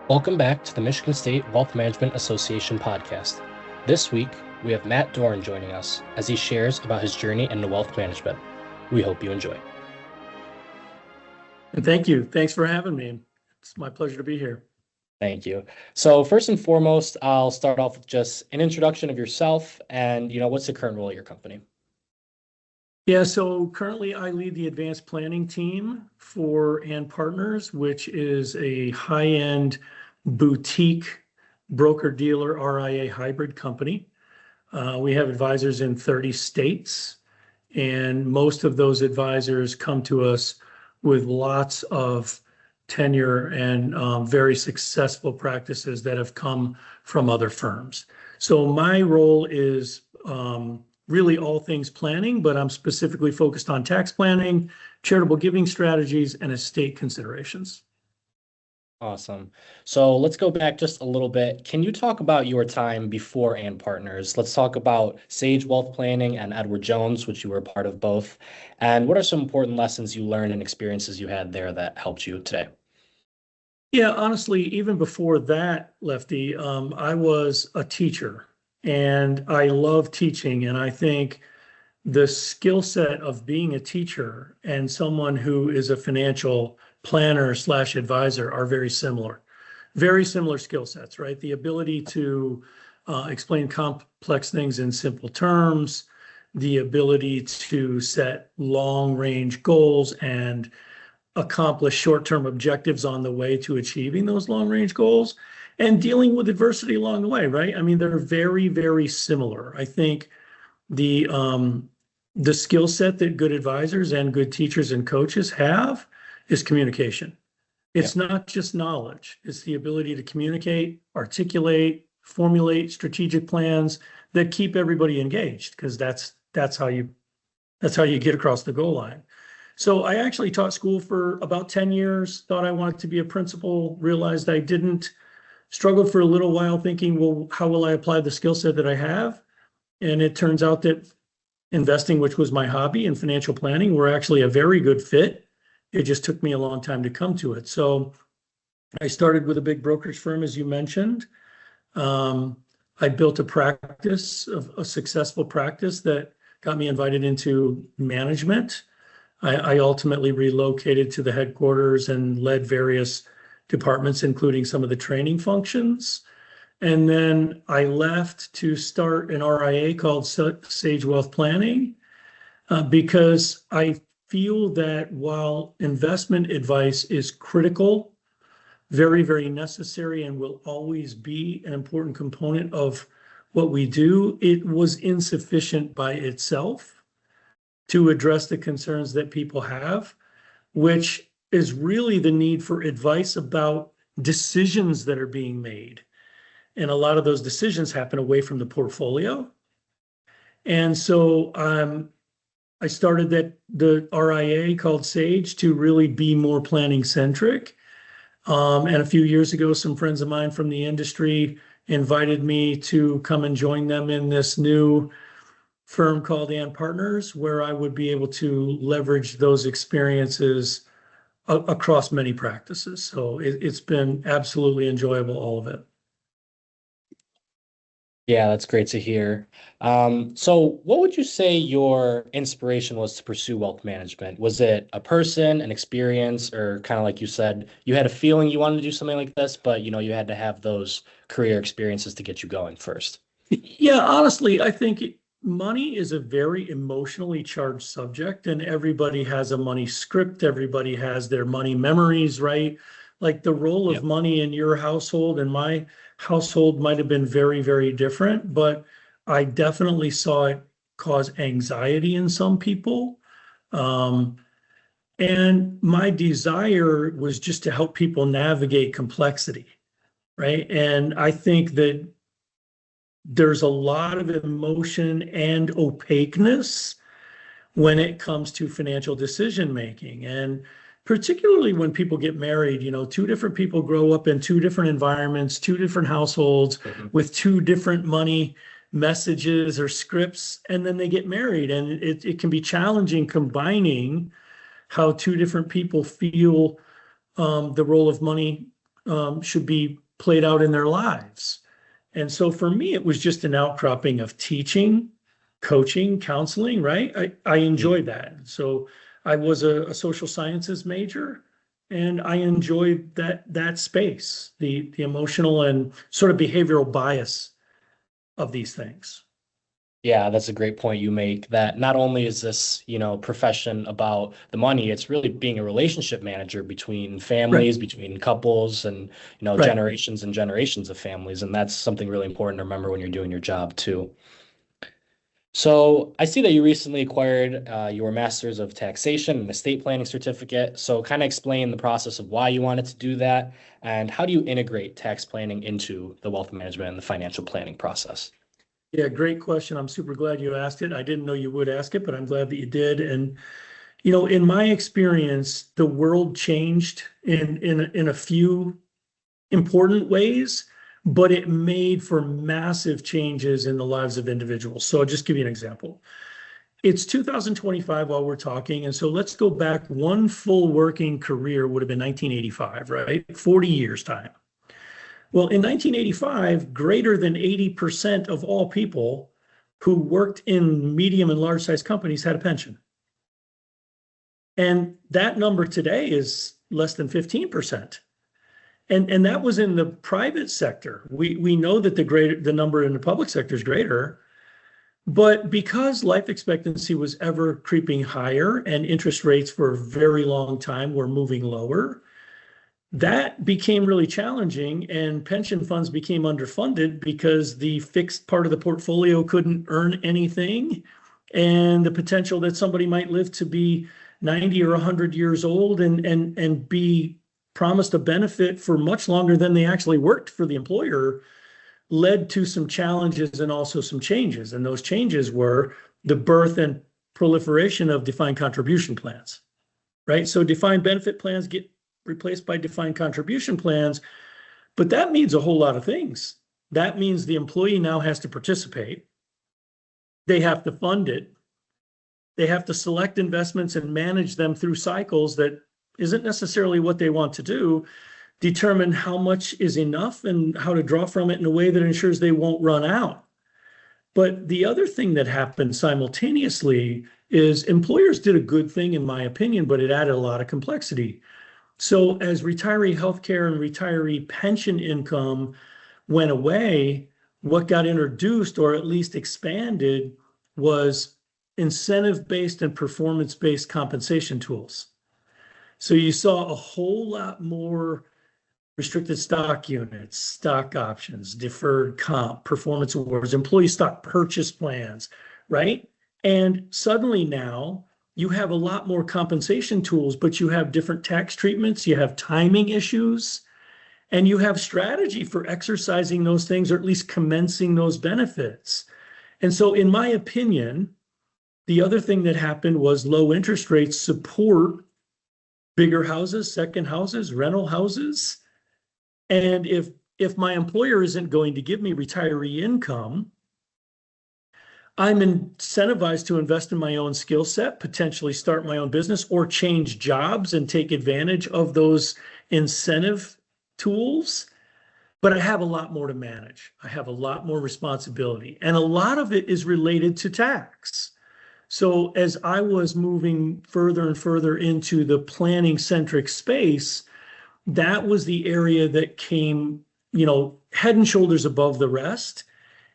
Welcome back to the Michigan State Wealth Management Association podcast. This week, we have Matt Doran joining us as he shares about his journey into wealth management. We hope you enjoy. And thank you. Thanks for having me. It's my pleasure to be here. Thank you. So first and foremost, I'll start off with just an introduction of yourself and, what's the current role at your company? Yeah, so currently I lead the advanced planning team for & Partners, which is a high-end boutique broker-dealer RIA hybrid company. We have advisors in 30 states, and most of those advisors come to us with lots of tenure and very successful practices that have come from other firms. So my role is really all things planning, but I'm specifically focused on tax planning, charitable giving strategies, and estate considerations. Awesome. So let's go back just a little bit. Can you talk about your time before & Partners? Let's talk about Sage Wealth Planning and Edward Jones, which you were a part of both. And what are some important lessons you learned and experiences you had there that helped you today? Yeah, honestly, even before that, Lefty, I was a teacher and I love teaching. And I think the skill set of being a teacher and someone who is a financial planner / advisor are very similar skill sets, right? The ability to explain complex things in simple terms, the ability to set long range goals and accomplish short-term objectives on the way to achieving those long range goals, and dealing with adversity along the way, right? I mean, they're very, very similar. I think the skill set that good advisors and good teachers and coaches have is communication. It's not just knowledge. It's the ability to communicate, articulate, formulate strategic plans that keep everybody engaged, because that's how you get across the goal line. So I actually taught school for about 10 years, thought I wanted to be a principal, realized I didn't, struggled for a little while thinking, well, how will I apply the skill set that I have? And it turns out that investing, which was my hobby, and financial planning were actually a very good fit. It just took me a long time to come to it. So I started with a big brokerage firm, as you mentioned. I built a successful practice that got me invited into management. I ultimately relocated to the headquarters and led various departments, including some of the training functions. And then I left to start an RIA called Sage Wealth Planning because I feel that while investment advice is critical, very, very necessary, and will always be an important component of what we do, it was insufficient by itself to address the concerns that people have, which is really the need for advice about decisions that are being made. And a lot of those decisions happen away from the portfolio. And so I started the RIA called Sage to really be more planning centric. And a few years ago, some friends of mine from the industry invited me to come and join them in this new firm called & Partners, where I would be able to leverage those experiences across many practices. So it's been absolutely enjoyable, all of it. Yeah, that's great to hear. So what would you say your inspiration was to pursue wealth management? Was it a person, an experience, or kind of like you said, you had a feeling you wanted to do something like this, but you had to have those career experiences to get you going first? Yeah, honestly, I think money is a very emotionally charged subject, and everybody has a money script. Everybody has their money memories, right? Like the role of money in your household and my household might have been very, very different, but I definitely saw it cause anxiety in some people. And my desire was just to help people navigate complexity, right? And I think that there's a lot of emotion and opaqueness when it comes to financial decision making. And particularly when people get married, two different people grow up in two different environments, two different households with two different money messages or scripts, and then they get married. And it can be challenging combining how two different people feel the role of money should be played out in their lives. And so for me, it was just an outcropping of teaching, coaching, counseling, right? I enjoyed that. So I was a social sciences major, and I enjoyed that space, the emotional and sort of behavioral bias of these things. Yeah, that's a great point you make, that not only is this, profession about the money, it's really being a relationship manager between Right, families, between couples, and, right. generations and generations of families. And that's something really important to remember when you're doing your job too. So I see that you recently acquired your Master's of Taxation and Estate Planning certificate. So kind of explain the process of why you wanted to do that, and how do you integrate tax planning into the wealth management and the financial planning process? Yeah, great question. I'm super glad you asked it. I didn't know you would ask it, but I'm glad that you did. And in my experience, the world changed in a few important ways, but it made for massive changes in the lives of individuals. So I'll just give you an example. It's 2025 while we're talking, and so let's go back. One full working career would have been 1985, right? 40 years time. Well, in 1985, greater than 80% of all people who worked in medium and large size companies had a pension. And that number today is less than 15%. And that was in the private sector. We know that the number in the public sector is greater, but because life expectancy was ever creeping higher and interest rates for a very long time were moving lower, that became really challenging, and pension funds became underfunded because the fixed part of the portfolio couldn't earn anything, and the potential that somebody might live to be 90 or 100 years old and be promised a benefit for much longer than they actually worked for the employer led to some challenges and also some changes. And those changes were the birth and proliferation of defined contribution plans, right? So defined benefit plans get replaced by defined contribution plans, but that means a whole lot of things. That means the employee now has to participate. They have to fund it. They have to select investments and manage them through cycles that isn't necessarily what they want to do, determine how much is enough and how to draw from it in a way that ensures they won't run out. But the other thing that happened simultaneously is employers did a good thing, in my opinion, but it added a lot of complexity. So as retiree healthcare and retiree pension income went away, what got introduced or at least expanded was incentive-based and performance-based compensation tools. So you saw a whole lot more restricted stock units, stock options, deferred comp, performance awards, employee stock purchase plans, right? And suddenly now you have a lot more compensation tools, but you have different tax treatments, you have timing issues, and you have strategy for exercising those things or at least commencing those benefits. And so, in my opinion, the other thing that happened was low interest rates support bigger houses, second houses, rental houses. And if my employer isn't going to give me retiree income, I'm incentivized to invest in my own skill set, potentially start my own business or change jobs and take advantage of those incentive tools. But I have a lot more to manage. I have a lot more responsibility. And a lot of it is related to tax. So as I was moving further and further into the planning centric space, that was the area that came, head and shoulders above the rest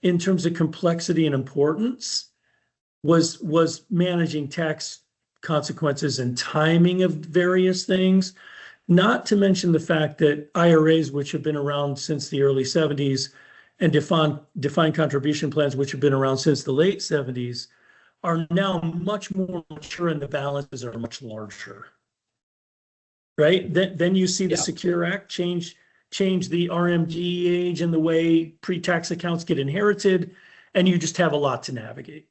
in terms of complexity and importance was managing tax consequences and timing of various things, not to mention the fact that IRAs, which have been around since the early 70s, and defined contribution plans, which have been around since the late 70s, are now much more mature and the balances are much larger. Right? Then you see the Yeah. Secure Act change the RMD age and the way pre-tax accounts get inherited, and you just have a lot to navigate.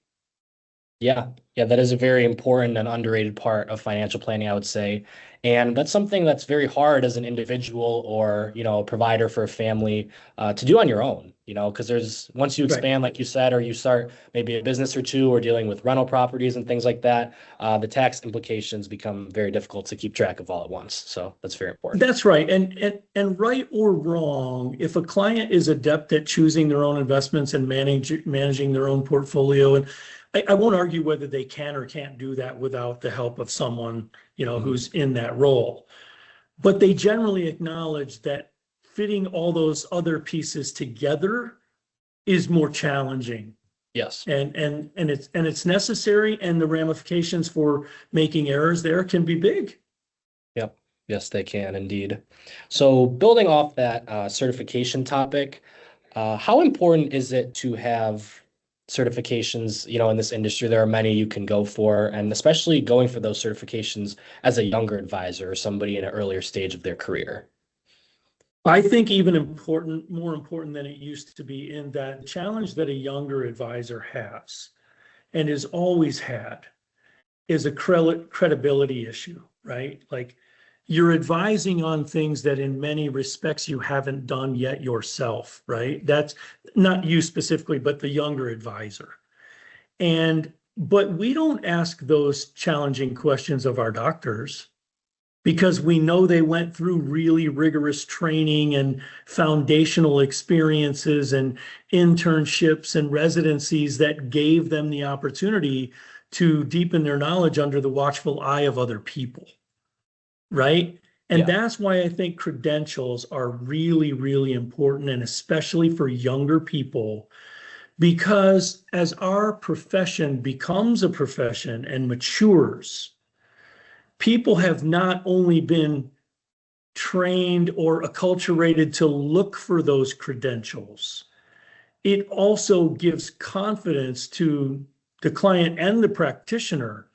Yeah, yeah, that is a very important and underrated part of financial planning, I would say. And that's something that's very hard as an individual or, a provider for a family to do on your own, because there's once you Right. expand, like you said, or you start maybe a business or two or dealing with rental properties and things like that, the tax implications become very difficult to keep track of all at once. So that's very important. That's right. And right or wrong, if a client is adept at choosing their own investments and managing their own portfolio, and I won't argue whether they can or can't do that without the help of someone, Mhm. who's in that role. But they generally acknowledge that fitting all those other pieces together is more challenging. Yes. And it's necessary, and the ramifications for making errors there can be big. Yep. Yes, they can indeed. So building off that certification topic, how important is it to have certifications, in this industry? There are many you can go for, and especially going for those certifications as a younger advisor or somebody in an earlier stage of their career. I think even more important than it used to be, in that challenge that a younger advisor has and has always had is a credibility issue, right? Like, you're advising on things that in many respects you haven't done yet yourself, right? That's not you specifically, but the younger advisor. But we don't ask those challenging questions of our doctors because we know they went through really rigorous training and foundational experiences and internships and residencies that gave them the opportunity to deepen their knowledge under the watchful eye of other people, right? And Yeah. that's why I think credentials are really, really important, and especially for younger people, because as our profession becomes a profession and matures, people have not only been trained or acculturated to look for those credentials, it also gives confidence to the client and the practitioner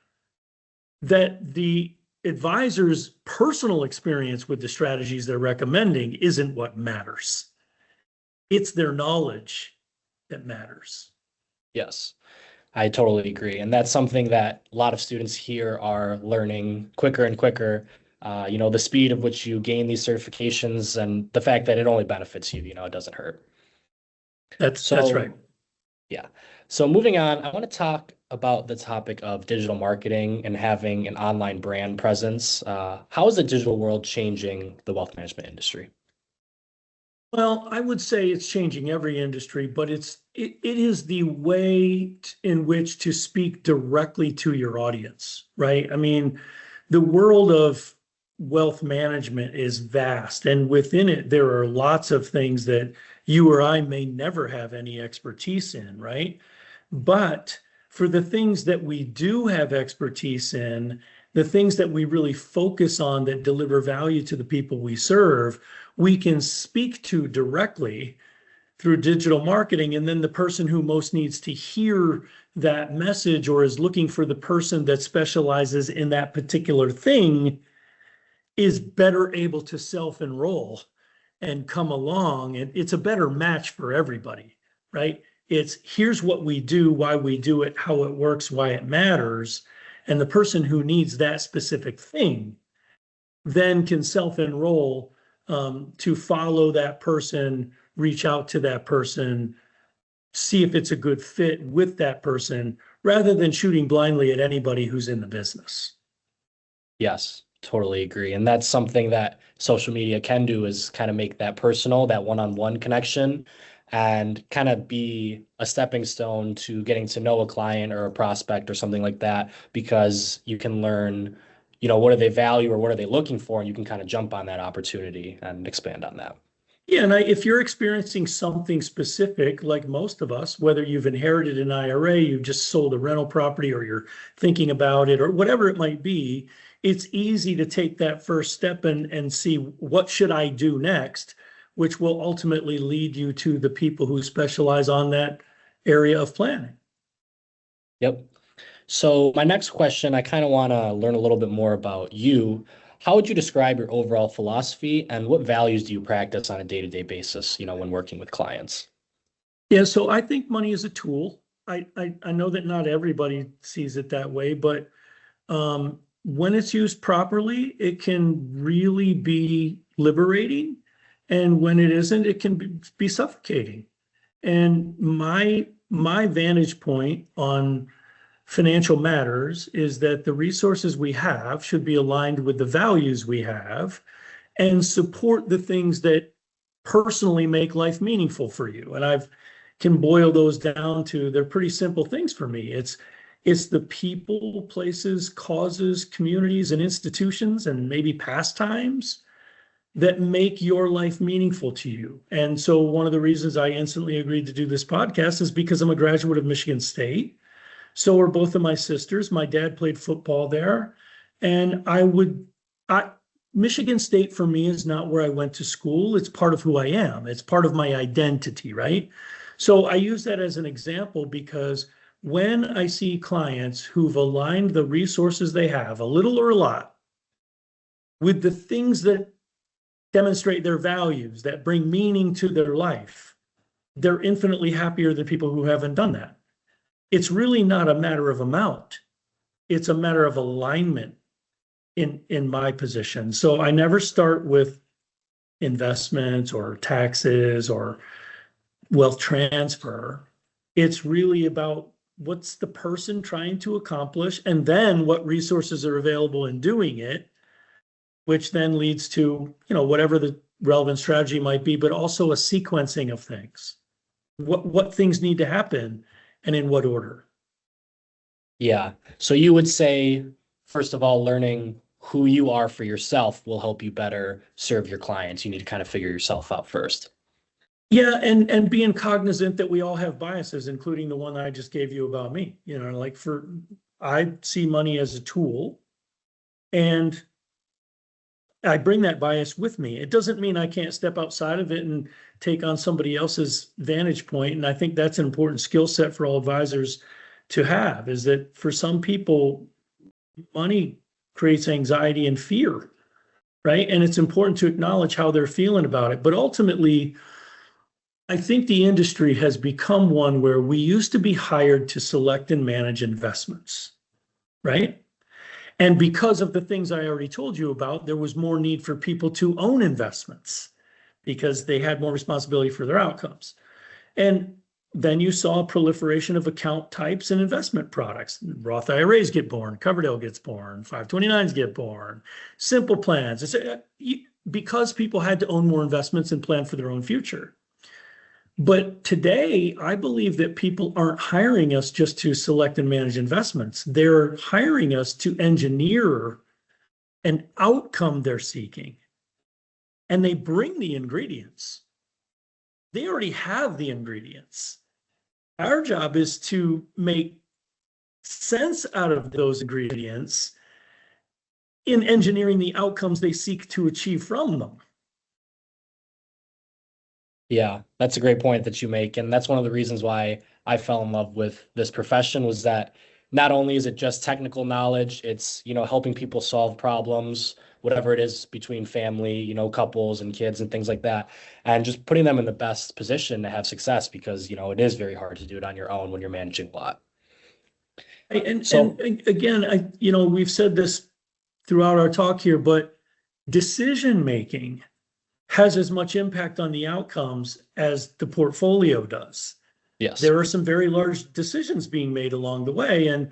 that the advisor's personal experience with the strategies they're recommending isn't what matters. It's their knowledge that matters. Yes. I totally agree. And that's something that a lot of students here are learning quicker and quicker. The speed of which you gain these certifications and the fact that it only benefits you, it doesn't hurt. That's right. So, yeah. So moving on, I want to talk about the topic of digital marketing and having an online brand presence. How is the digital world changing the wealth management industry? Well, I would say it's changing every industry, but it is the way in which to speak directly to your audience, right? I mean, the world of wealth management is vast, and within it, there are lots of things that you or I may never have any expertise in, right? But for the things that we do have expertise in, the things that we really focus on that deliver value to the people we serve, we can speak to directly through digital marketing. And then the person who most needs to hear that message or is looking for the person that specializes in that particular thing is better able to self-enroll and come along. And it's a better match for everybody, right? It's here's what we do, why we do it, how it works, why it matters. And the person who needs that specific thing then can self-enroll to follow that person, reach out to that person, see if it's a good fit with that person, rather than shooting blindly at anybody who's in the business. Yes, totally agree. And that's something that social media can do is kind of make that personal, that one-on-one connection, and kind of be a stepping stone to getting to know a client or a prospect or something like that, because you can learn, what do they value or what are they looking for, and you can kind of jump on that opportunity and expand on that. Yeah, and if you're experiencing something specific, like most of us, whether you've inherited an IRA, you've just sold a rental property, or you're thinking about it, or whatever it might be, it's easy to take that first step and see what should I do next, which will ultimately lead you to the people who specialize on that area of planning. Yep. So my next question, I kind of want to learn a little bit more about you. How would you describe your overall philosophy and what values do you practice on a day-to-day basis, when working with clients? Yeah, so I think money is a tool. I know that not everybody sees it that way, but when it's used properly, it can really be liberating. And when it isn't, it can be suffocating. And my vantage point on financial matters is that the resources we have should be aligned with the values we have and support the things that personally make life meaningful for you. And I've can boil those down to they're pretty simple things for me. It's the people, places, causes, communities, and institutions, and maybe pastimes that make your life meaningful to you. And so one of the reasons I instantly agreed to do this podcast is because I'm a graduate of Michigan State. So are both of my sisters. My dad played football there. And Michigan State for me is not where I went to school. It's part of who I am. It's part of my identity, right? So I use that as an example because when I see clients who've aligned the resources they have, a little or a lot, with the things that demonstrate their values, that bring meaning to their life, they're infinitely happier than people who haven't done that. It's really not a matter of amount. It's a matter of alignment in my position. So I never start with investments or taxes or wealth transfer. It's really about what's the person trying to accomplish and then what resources are available in doing it, which then leads to, whatever the relevant strategy might be, but also a sequencing of things. What things need to happen and in what order. Yeah. So you would say, first of all, learning who you are for yourself will help you better serve your clients. You need to kind of figure yourself out first. Yeah, and being cognizant that we all have biases, including the one I just gave you about me. I see money as a tool, and I bring that bias with me. It doesn't mean I can't step outside of it and take on somebody else's vantage point. And I think that's an important skill set for all advisors to have, is that for some people, money creates anxiety and fear, right? And it's important to acknowledge how they're feeling about it. But ultimately, I think the industry has become one where we used to be hired to select and manage investments, right? And because of the things I already told you about, there was more need for people to own investments because they had more responsibility for their outcomes. And then you saw a proliferation of account types and investment products. Roth IRAs get born, Coverdell gets born, 529s get born, simple plans. Because people had to own more investments and plan for their own future. But today, I believe that people aren't hiring us just to select and manage investments. They're hiring us to engineer an outcome they're seeking. And they bring the ingredients. They already have the ingredients. Our job is to make sense out of those ingredients in engineering the outcomes they seek to achieve from them. Yeah, that's a great point that you make. And that's one of the reasons why I fell in love with this profession was that not only is it just technical knowledge, it's, helping people solve problems, whatever it is between family, couples and kids and things like that, and just putting them in the best position to have success because, it is very hard to do it on your own when you're managing a lot. And again, we've said this throughout our talk here, but decision-making has as much impact on the outcomes as the portfolio does. Yes. There are some very large decisions being made along the way. And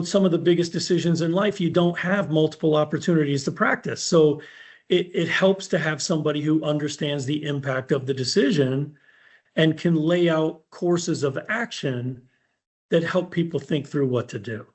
some of the biggest decisions in life, you don't have multiple opportunities to practice. So it helps to have somebody who understands the impact of the decision and can lay out courses of action that help people think through what to do.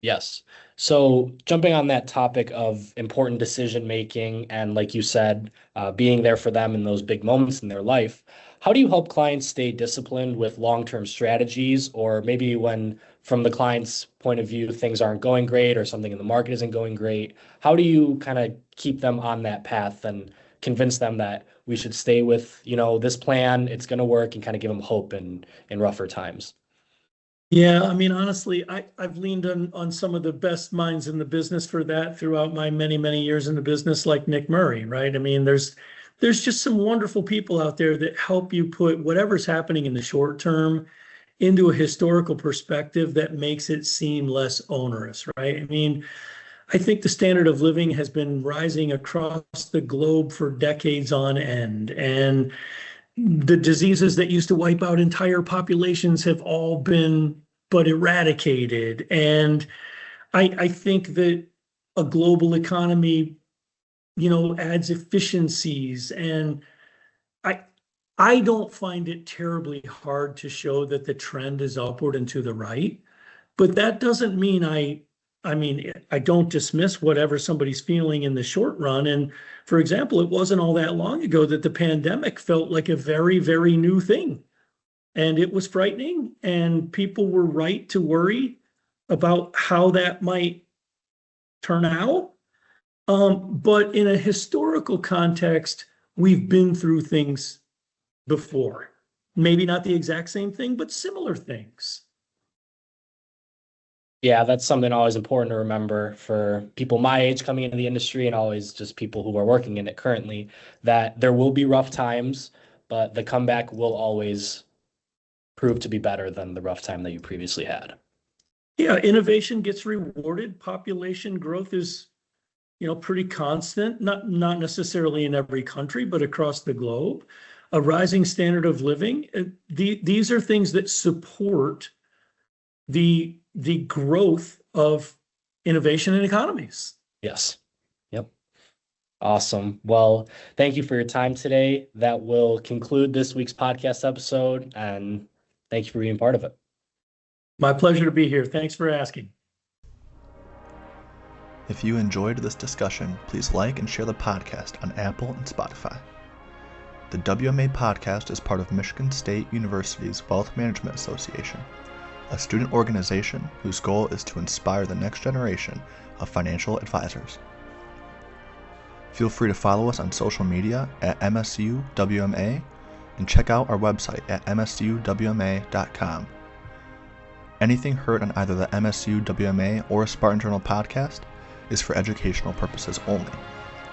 Yes. So jumping on that topic of important decision making and like you said, being there for them in those big moments in their life, how do you help clients stay disciplined with long-term strategies or maybe when from the client's point of view, things aren't going great or something in the market isn't going great? How do you kind of keep them on that path and convince them that we should stay with, this plan, it's going to work and kind of give them hope in rougher times? Yeah, I mean, honestly, I've leaned on some of the best minds in the business for that throughout my many, many years in the business, like Nick Murray, right? I mean, there's there's just some wonderful people out there that help you put whatever's happening in the short term into a historical perspective that makes it seem less onerous, right? I mean, I think the standard of living has been rising across the globe for decades on end. And the diseases that used to wipe out entire populations have all been but eradicated. And I think that a global economy, adds efficiencies. And I I don't find it terribly hard to show that the trend is upward and to the right. But that doesn't mean I don't dismiss whatever somebody's feeling in the short run. And for example, it wasn't all that long ago that the pandemic felt like a very, very new thing. And it was frightening, and people were right to worry about how that might turn out. But in a historical context, we've been through things before. Maybe not the exact same thing, but similar things. Yeah, that's something always important to remember for people my age coming into the industry and always just people who are working in it currently, that there will be rough times, but the comeback will always prove to be better than the rough time that you previously had. Yeah, innovation gets rewarded. Population growth is, pretty constant, not necessarily in every country, but across the globe. A rising standard of living. These are things that support the growth of innovation in economies. Yes. Yep. Awesome. Well, thank you for your time today. That will conclude this week's podcast episode, and thank you for being part of it. My pleasure to be here. Thanks for asking. If you enjoyed this discussion, please like and share the podcast on Apple and Spotify. The WMA podcast is part of Michigan State University's Wealth Management Association, a student organization whose goal is to inspire the next generation of financial advisors. Feel free to follow us on social media at MSU WMA and check out our website at msuwma.com. Anything heard on either the MSU WMA or Spartan Journal podcast is for educational purposes only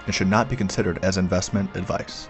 and should not be considered as investment advice.